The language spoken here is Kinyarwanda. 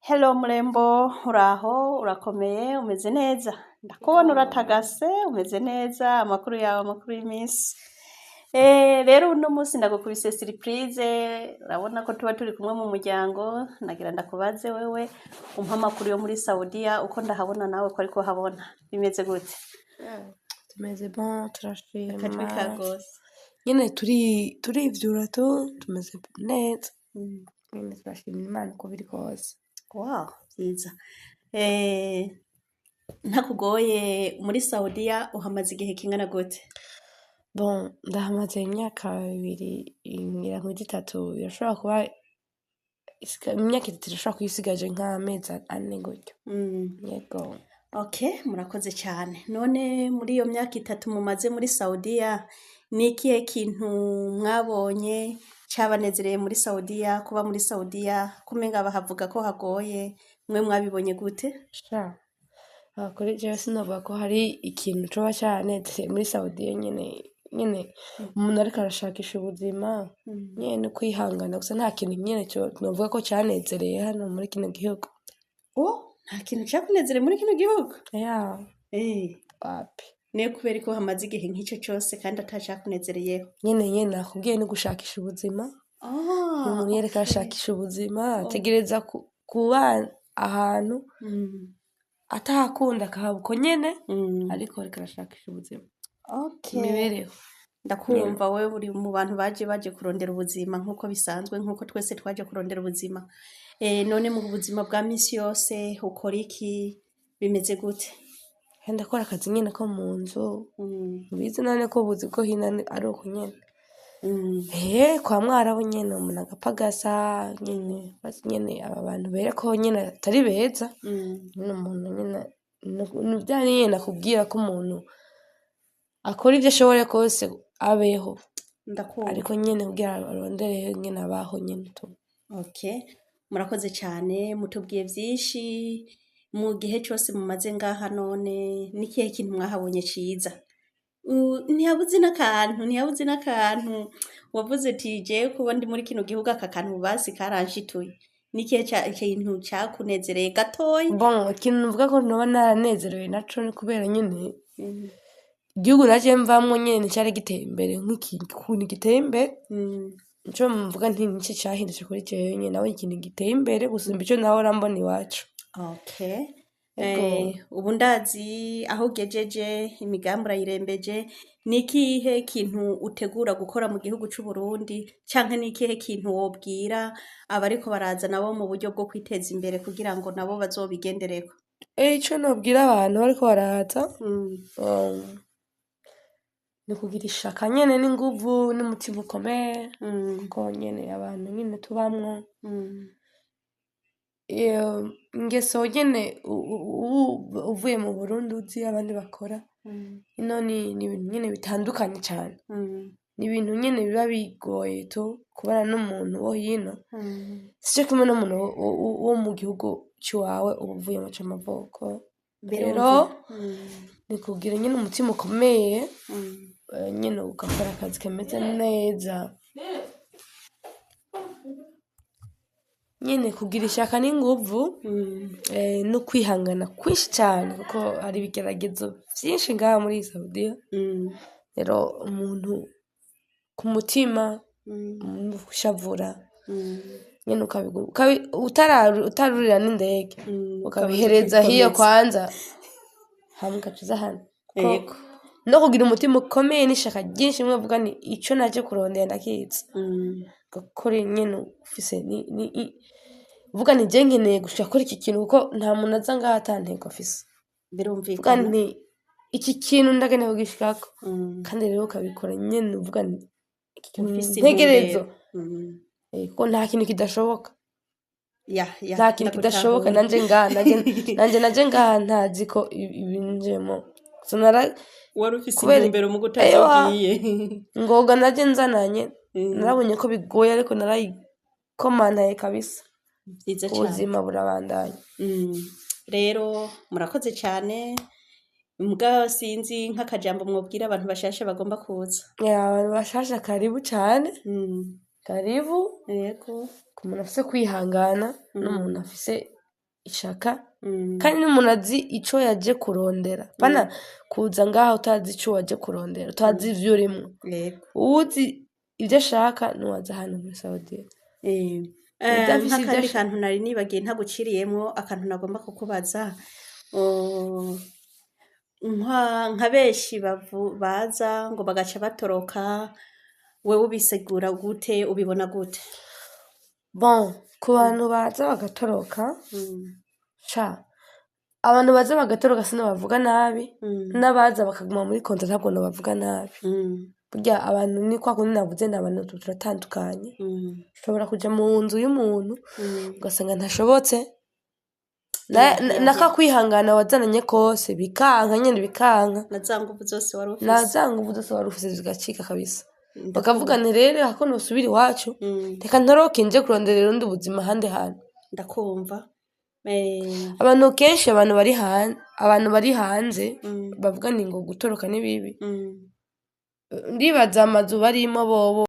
Hello murembo, uraho, urakomeye, umeze neza? Ndakubona uratagase, umeze neza, amakuru yawe, amakuru y'iminsi. Rero uno munsi ndagukubise surprise, urabona ko tuba turi kumwe mu muryango, nagira ndakubaze wewe, umpa amakuru yo muri Saudiya, uko ndahabona nawe ko ariko habona. Bimeze gute? Tumeze bon, Akajwi turashima. kagose. Nyene turivyura tumeze neza. Nyene turashima Imana uko biri kose. Wow, byiza. Ntakugoye muri Saudiya uhamaze igihe kingana gute? Bon, ndahamaze imyaka 2 ngira ngo 3, birashobora kuba imyaka 3 irashobora kuba isigaje nk'amezi 4 gutyo. Yego. Okay, murakoze cyane. None muri iyo myaka 3 mumaze muri Saudiya, ni ikihe kintu mwabonye cabanezereye muri Saudiya, kuba muri Saudiya, kumenga bahavuga ko hagoye, mwe mwabibonye gute? Sha. Kuri jewe sinovuga ko hari ikintu coba canezereye muri Saudiya nyene umuntu ariko arashakisha ubuzima nyene kwihangana gusa nta kintu nyene novuga ko canezereye hano muri kino gihugu. Oh, nta kintu cakunezereye muri kino gihugu? Yeah. Wapi. Niyo kubera ko hamaze igihe nk'icyo cyose kandi atacakunezereyeho. Nyene nakubwiye no gushakisha ubuzima. Umuntu yereka arashakisha ubuzima ategereza kuba ahantu atahakunda akahaba uko nyene ariko ariko arashakisha ubuzima. Okay. Imibereho. Ndakumva wewe uri mu bantu baje kurondera ubuzima nk'uko bisanzwe nk'uko twese twaje kurondera ubuzima. None mu buzima bwa misi yose ukora iki, bimeze gute? Ndakora akazi nyene ko mu nzu. Bizi none ko buzi ko hina ari uko nyene. Kwa mwaraho nyene umuntu agapagasa nyene basi nyene aba bantu bereko nyene atari beza. Nyene umuntu nyene nuvyari nyene nakubwira ko umuntu akora ivyo ashobora kose abeho. Ndakumva. Ariko nyene kugira arondere nyene abaho nyene tu. Okay. Murakoze cyane mutubwiye byinshi mu gihe cyose mumaze ngaha none nikihe kintu mwahabonye ciza? Ntiyabuze n'akantu wavuze ati je kuba ndi muri kino gihugu aka kantu basi karanshituye. Nikihe kintu cakunezereye gatoyi? Bon, ikintu nuvuga ko noba naranezerewe naco ni kubera nyene igihugu naje mvamwo nyene cari giteye imbere nk'ikintu giteye imbere. Nico mvuga nti nico cahindutse kuri jewe nyene nabonye ikintu giteye imbere gusumba ico nahora mbona iwacu. Okay. Ubu ndazi aho ugejeje imigambi urayirembeje, ni ikihe kintu utegura gukora mu gihugu c'u Burundi canke ni ikihe kintu wobwira abariko baraza nabo mu buryo bwo kwiteza imbere kugira ngo nabo bazobigendereko? Ico nobwira abantu bariko baraza ni kugira ishaka nyene n'inguvu n'umutima ukomeye kuko nyene abantu nyene tubamwo. Ingeso nyene uvuye mu Burundi uzi abandi bakora ino ni ibintu nyene bitandukanye cane. Ni ibintu nyene biba bigoye tu kubana n'umuntu wo hino sico kimwe n'umuntu wo mu gihugu ciwawe uba uvuyemo c'amavuko. Rero ni kugira nyene umutima ukomeye nyene ugakora akazi kameze neza nyene kugira ishaka n'inguvu no kwihangana kwinshi cane kuko hari ibigeragezo vyinshi ngaha muri Saudiya. Rero umuntu ku mutima ushavura nyene utarurira n'indege ukabihereza hiyo kwanza hama ugacuza hano no kugira umutima ukomeye n'ishaka ryinshi mwe vuga ni ico naje kurondera ndakizi gukora nyene ufise vuga ni je nkeneye gushaka kuri iki kintu kuko nta muntu aza ngaha atantego afise. Birumvikana. Vuga ni iki kintu ndakeneye kugishikako kandi rero ukabikora nyene uvuga ni integerezo kuko nta kintu kidashoboka. Nta kintu kidashoboka nanje ngaha ntazi ko ibinjemo wari ufise intumbero mu gutazigiye ngoga naje nzananye narabonye ko bigoye ariko narayikomantaye kabisa. Byiza cyane. Ubuzima burabandanya. Rero murakoze cyane mbwa sinzi nk'akajambo mwobwira abantu bashasha bagomba kuza. Abantu bashasha karibu cane. Karibu. Yego. Ku muntu afise kwihangana n'umuntu afise ishaka kandi n'umuntu azi ico yaje kurondera bana kuza ngaho utazi ico waje kurondera utazi ivyo urimwo uwuzi ivyo ashaka nuwaza hano muri Saudiya nk'akandi kantu nari nibagiye ntaguciriyemwo akantu nagomba kukubaza nka benshi baza ngo bagaca batoroka wewe ubisigura gute ubibona gute bon ku bantu baza bagatoroka abantu baza bagatoroka sinabavuga nabi n'abaza bakaguma muri konta ntabwo bavuga nabi burya abantu ni kwa kundi navuze n'abantu turatandukanye ushobora kuja mu nzu y'umuntu ugasanga ntashobotse naka kwihangana wazananye kose bikanka nyene bikanka na za nguvu zose wari ufise zigacika kabisa bakavuga nti rero hako nosubira iwacu reka ntoroke nje kuronderera undi ubuzima ahandi hantu ndakumva abantu kenshi abantu bari hanze bavuga ni ngo gutoroka ni bibi ndibaza amazu barimo bobo